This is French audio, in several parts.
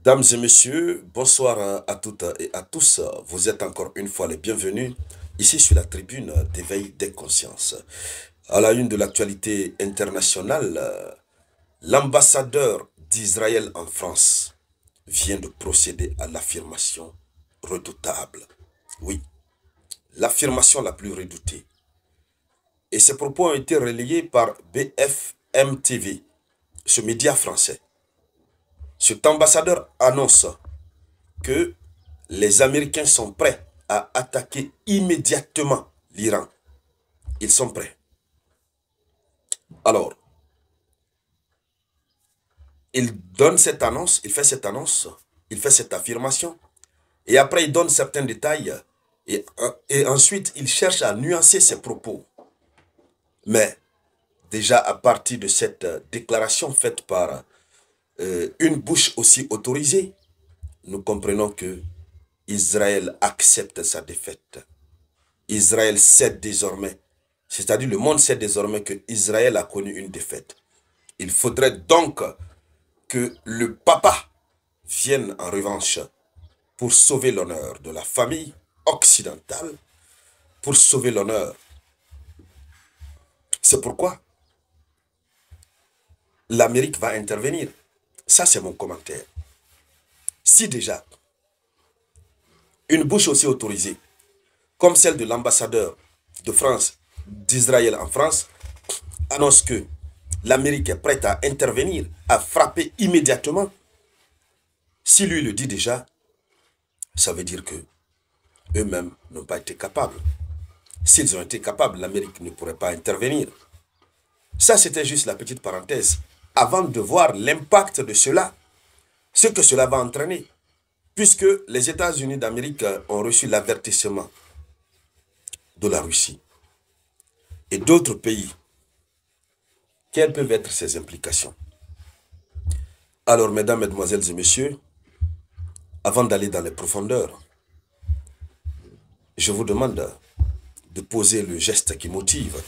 Dames et messieurs, bonsoir à toutes et à tous. Vous êtes encore une fois les bienvenus ici sur la tribune d'éveil des consciences. À la une de l'actualité internationale, l'ambassadeur d'Israël en France vient de procéder à l'affirmation redoutable. Oui, l'affirmation la plus redoutée. Et ces propos ont été relayés par BFM TV, ce média français. Cet ambassadeur annonce que les Américains sont prêts à attaquer immédiatement l'Iran. Ils sont prêts. Alors, il donne cette annonce, il fait cette affirmation, et après il donne certains détails, et ensuite il cherche à nuancer ses propos. Mais déjà à partir de cette déclaration faite par une bouche aussi autorisée, nous comprenons que Israël accepte sa défaite. Israël cède désormais. C'est-à-dire le monde sait désormais que Israël a connu une défaite. Il faudrait donc que le papa vienne en revanche pour sauver l'honneur de la famille occidentale, pour sauver l'honneur. C'est pourquoi l'Amérique va intervenir. Ça, c'est mon commentaire. Si déjà une bouche aussi autorisée, comme celle de l'ambassadeur de France, d'Israël en France, annonce que l'Amérique est prête à intervenir, à frapper immédiatement, si lui le dit déjà, ça veut dire que eux-mêmes n'ont pas été capables. S'ils ont été capables, l'Amérique ne pourrait pas intervenir. Ça, c'était juste la petite parenthèse, avant de voir l'impact de cela, ce que cela va entraîner, puisque les États-Unis d'Amérique ont reçu l'avertissement de la Russie et d'autres pays. Quelles peuvent être ces implications? Alors, mesdames, mesdemoiselles et messieurs, avant d'aller dans les profondeurs, je vous demande de poser le geste qui motive,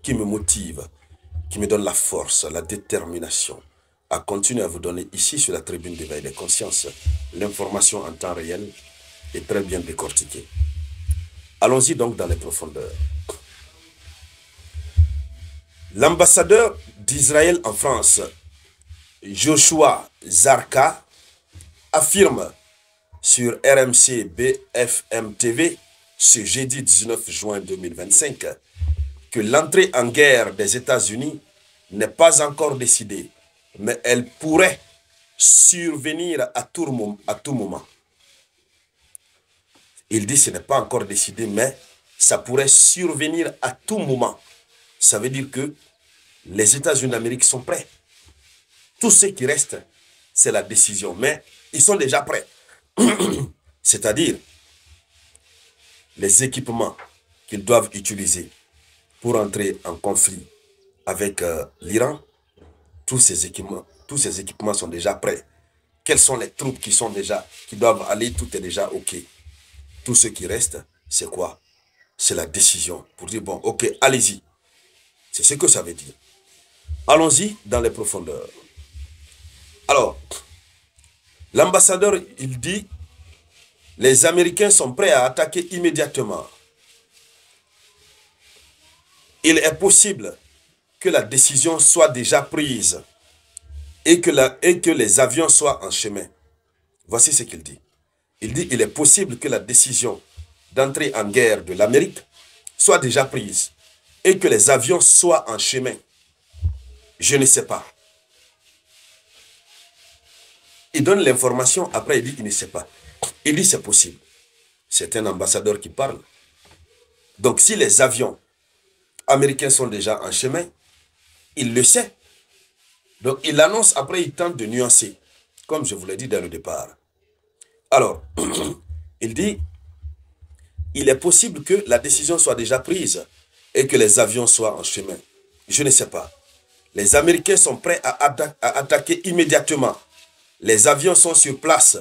qui me donne la force, la détermination à continuer à vous donner ici sur la tribune d'éveil des consciences l'information en temps réel et très bien décortiquée. Allons-y donc dans les profondeurs. L'ambassadeur d'Israël en France, Joshua Zarka, affirme sur RMC BFM TV ce jeudi 19 juin 2025 que l'entrée en guerre des États-Unis n'est pas encore décidée, mais elle pourrait survenir à tout moment. Il dit que ce n'est pas encore décidé, mais ça pourrait survenir à tout moment. Ça veut dire que les États-Unis d'Amérique sont prêts. Tout ce qui reste, c'est la décision. Mais ils sont déjà prêts. C'est-à-dire les équipements qu'ils doivent utiliser pour entrer en conflit avec l'Iran, tous ces équipements sont déjà prêts. Quelles sont les troupes qui doivent aller? Tout est déjà OK. Tout ce qui reste, c'est quoi? C'est la décision pour dire, bon, OK, allez-y. C'est ce que ça veut dire. Allons-y dans les profondeurs. Alors, l'ambassadeur, il dit, les Américains sont prêts à attaquer immédiatement. Il est possible que la décision soit déjà prise et que les avions soient en chemin. Voici ce qu'il dit. Il dit, il est possible que la décision d'entrer en guerre de l'Amérique soit déjà prise et que les avions soient en chemin. Je ne sais pas. Il donne l'information, après il dit il ne sait pas. Il dit c'est possible. C'est un ambassadeur qui parle. Donc si les avions américains sont déjà en chemin, il le sait. Donc il annonce, après il tente de nuancer, comme je vous l'ai dit dès le départ. Alors, il dit, il est possible que la décision soit déjà prise et que les avions soient en chemin. Je ne sais pas. Les Américains sont prêts à attaquer immédiatement. Les avions sont sur place.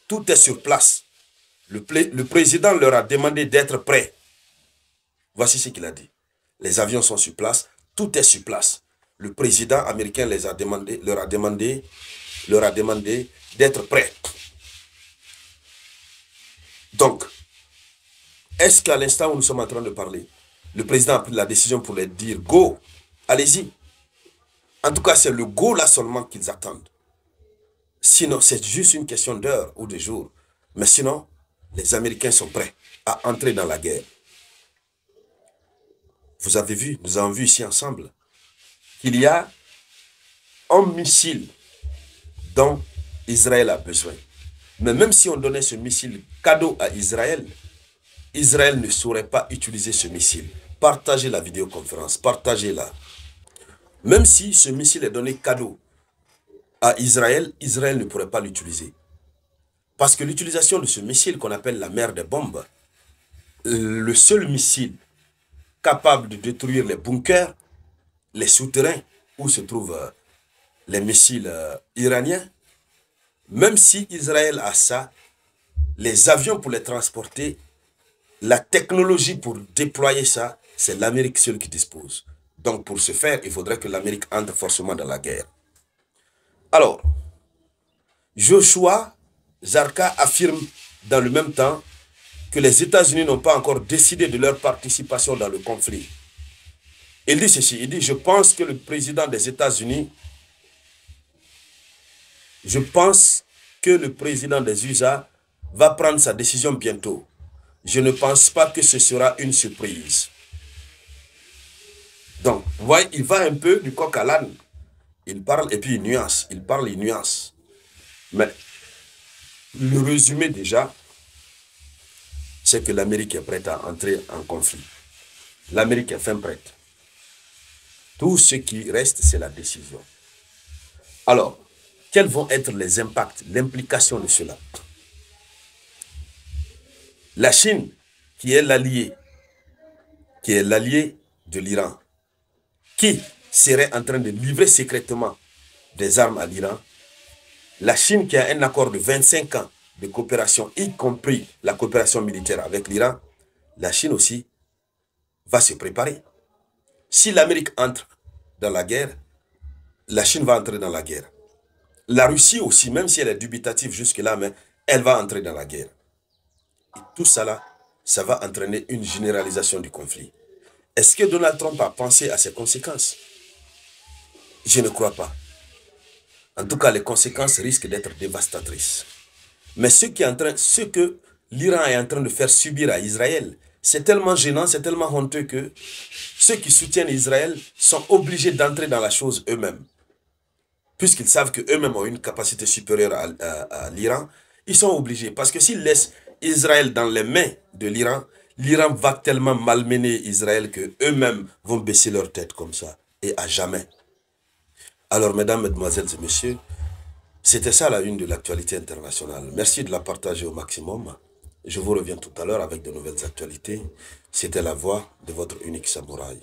Tout est sur place. Le président leur a demandé d'être prêts. Voici ce qu'il a dit. Les avions sont sur place. Tout est sur place. Le président américain leur a demandé d'être prêts. Donc, est-ce qu'à l'instant où nous sommes en train de parler, le président a pris la décision pour leur dire « Go, allez-y ». En tout cas, c'est le go là seulement qu'ils attendent. Sinon, c'est juste une question d'heure ou de jours. Mais sinon, les Américains sont prêts à entrer dans la guerre. Vous avez vu, nous avons vu ici ensemble, qu'il y a un missile dont Israël a besoin. Mais même si on donnait ce missile cadeau à Israël, Israël ne saurait pas utiliser ce missile. Partagez la vidéoconférence, partagez-la. Même si ce missile est donné cadeau à Israël, Israël ne pourrait pas l'utiliser. Parce que l'utilisation de ce missile qu'on appelle la mer des bombes, le seul missile capable de détruire les bunkers, les souterrains où se trouvent les missiles iraniens, même si Israël a ça, les avions pour les transporter, la technologie pour déployer ça, c'est l'Amérique seule qui dispose. Donc pour ce faire, il faudrait que l'Amérique entre forcément dans la guerre. Alors, Joshua Zarka affirme dans le même temps que les États-Unis n'ont pas encore décidé de leur participation dans le conflit. Il dit ceci, il dit « Je pense que le président des États-Unis, je pense que le président des USA va prendre sa décision bientôt. Je ne pense pas que ce sera une surprise. » Donc, vous voyez, il va un peu du coq à l'âne. Il parle et puis il nuance. Il parle, il nuance. Mais le résumé déjà, c'est que l'Amérique est prête à entrer en conflit. L'Amérique est fin prête. Tout ce qui reste, c'est la décision. Alors, quels vont être les impacts, l'implication de cela? La Chine, qui est l'allié de l'Iran, qui serait en train de livrer secrètement des armes à l'Iran, la Chine qui a un accord de 25 ans de coopération, y compris la coopération militaire avec l'Iran, la Chine aussi va se préparer. Si l'Amérique entre dans la guerre, la Chine va entrer dans la guerre. La Russie aussi, même si elle est dubitative jusque-là, mais elle va entrer dans la guerre. Et tout ça là, ça va entraîner une généralisation du conflit. Est-ce que Donald Trump a pensé à ces conséquences? Je ne crois pas. En tout cas, les conséquences risquent d'être dévastatrices. Mais ce que l'Iran est en train de faire subir à Israël, c'est tellement gênant, c'est tellement honteux que ceux qui soutiennent Israël sont obligés d'entrer dans la chose eux-mêmes. Puisqu'ils savent qu'eux-mêmes ont une capacité supérieure à l'Iran, ils sont obligés. Parce que s'ils laissent Israël dans les mains de l'Iran, l'Iran va tellement malmener Israël qu'eux-mêmes vont baisser leur tête comme ça, et à jamais. Alors, mesdames, mesdemoiselles et messieurs, c'était ça la une de l'actualité internationale. Merci de la partager au maximum. Je vous reviens tout à l'heure avec de nouvelles actualités. C'était la voix de votre unique samouraï.